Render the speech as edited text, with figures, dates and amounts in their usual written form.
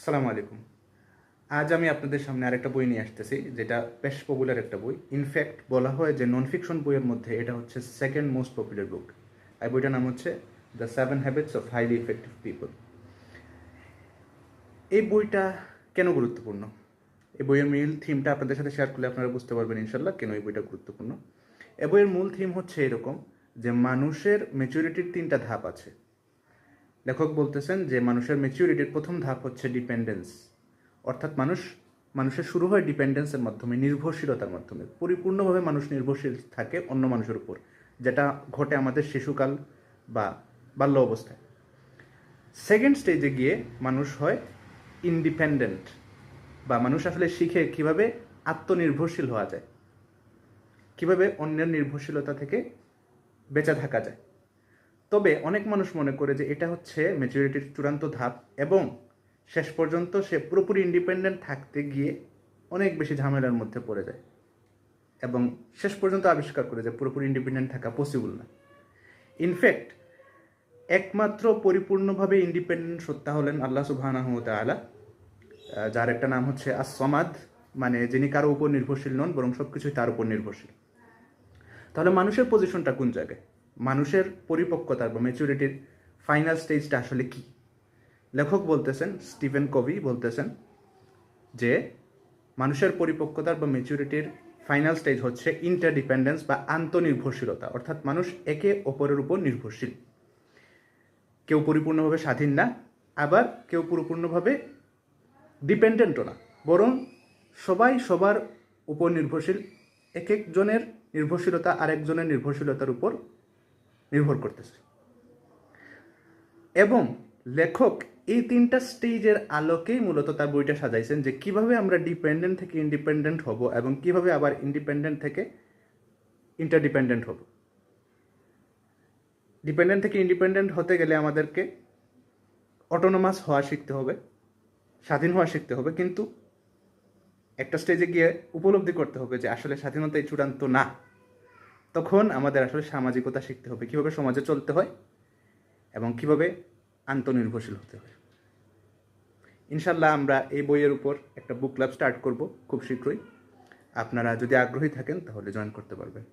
আসসালামু আলাইকুম। আজ আমি আপনাদের সামনে আরেকটা বই নিয়ে আসতেছি, যেটা বেশ পপুলার একটা বই। ইনফ্যাক্ট বলা হয় যে নন ফিকশন বইয়ের মধ্যে এটা হচ্ছে সেকেন্ড মোস্ট পপুলার বুক। এই বইটার নাম হচ্ছে the 7 habits of highly effective people. এই বইটা কেন গুরুত্বপূর্ণ? এই বইয়ের মূল থিমটা আপনাদের সাথে শেয়ার করলে আপনারা বুঝতে পারবেন ইনশাল্লাহ কেন এই বইটা গুরুত্বপূর্ণ। এই বইয়ের মূল থিম হচ্ছে এরকম যে মানুষের ম্যাচুরিটির 3টা ধাপ আছে। লেখক বলতেছেন যে মানুষের ম্যাচুরিটির প্রথম ধাপ হচ্ছে ডিপেন্ডেন্স, অর্থাৎ মানুষের শুরু হয় ডিপেন্ডেন্সের মাধ্যমে, নির্ভরশীলতার মাধ্যমে। পরিপূর্ণভাবে মানুষ নির্ভরশীল থাকে অন্য মানুষের উপর, যেটা ঘটে আমাদের শিশুকাল বা বাল্য অবস্থায়। সেকেন্ড স্টেজে গিয়ে মানুষ হয় ইন্ডিপেন্ডেন্ট, বা মানুষ আসলে শিখে কিভাবে আত্মনির্ভরশীল হওয়া যায়, কিভাবে অন্যের নির্ভরশীলতা থেকে বেঁচে থাকা যায়। তবে অনেক মানুষ মনে করে যে এটা হচ্ছে ম্যাচুরিটির চূড়ান্ত ধাপ, এবং শেষ পর্যন্ত সে পুরোপুরি ইন্ডিপেন্ডেন্ট থাকতে গিয়ে অনেক বেশি ঝামেলার মধ্যে পড়ে যায়, এবং শেষ পর্যন্ত আবিষ্কার করে যে পুরোপুরি ইন্ডিপেন্ডেন্ট থাকা পসিবল না। ইনফ্যাক্ট একমাত্র পরিপূর্ণভাবে ইন্ডিপেন্ডেন্ট সত্তা হলেন আল্লাহ সুবহানাহু ওয়া তাআলা, যার একটা নাম হচ্ছে আস-সামাদ, মানে যিনি কারো উপর নির্ভরশীল নন, বরং সব কিছুই তার উপর নির্ভরশীল। তাহলে মানুষের পজিশনটা কোন জায়গায়? মানুষের পরিপক্কতার বা ম্যাচুরিটির ফাইনাল স্টেজটা আসলে কি? লেখক বলতেছেন, স্টিফেন কভি বলতেছেন যে মানুষের পরিপক্কতার বা ম্যাচুরিটির ফাইনাল স্টেজ হচ্ছে ইন্টারডিপেন্ডেন্স বা আন্তনির্ভরশীলতা, অর্থাৎ মানুষ একে অপরের উপর নির্ভরশীল। কেউ পরিপূর্ণভাবে স্বাধীন না, আবার কেউ পরিপূর্ণভাবে ডিপেন্ডেন্টও না, বরং সবাই সবার উপর নির্ভরশীল। এক একজনের নির্ভরশীলতা আরেকজনের নির্ভরশীলতার উপর নির্ভর করতেছে। এবং লেখক এই 3টা স্টেজের আলোকেই মূলত তার বইটা সাজাইছেন, যে কিভাবে আমরা ডিপেন্ডেন্ট থেকে ইন্ডিপেন্ডেন্ট হব এবং কিভাবে আবার ইন্ডিপেন্ডেন্ট থেকে ইন্টারডিপেন্ডেন্ট হব। ডিপেন্ডেন্ট থেকে ইন্ডিপেন্ডেন্ট হতে গেলে আমাদেরকে অটোনোমাস হওয়া শিখতে হবে, স্বাধীন হওয়া শিখতে হবে, কিন্তু একটা স্টেজে গিয়ে উপলব্ধি করতে হবে যে আসলে স্বাধীনতাই চূড়ান্ত না। তখন আমাদের আসলে সামাজিকতা শিখতে হবে, কিভাবে সমাজে চলতে হয় এবং কিভাবে আত্মনির্ভরশীল হতে হয়। ইনশাল্লাহ আমরা এই বইয়ের উপর একটা বুক ক্লাব স্টার্ট করব খুব শীঘ্রই। আপনারা যদি আগ্রহী থাকেন তাহলে জয়েন করতে পারবেন।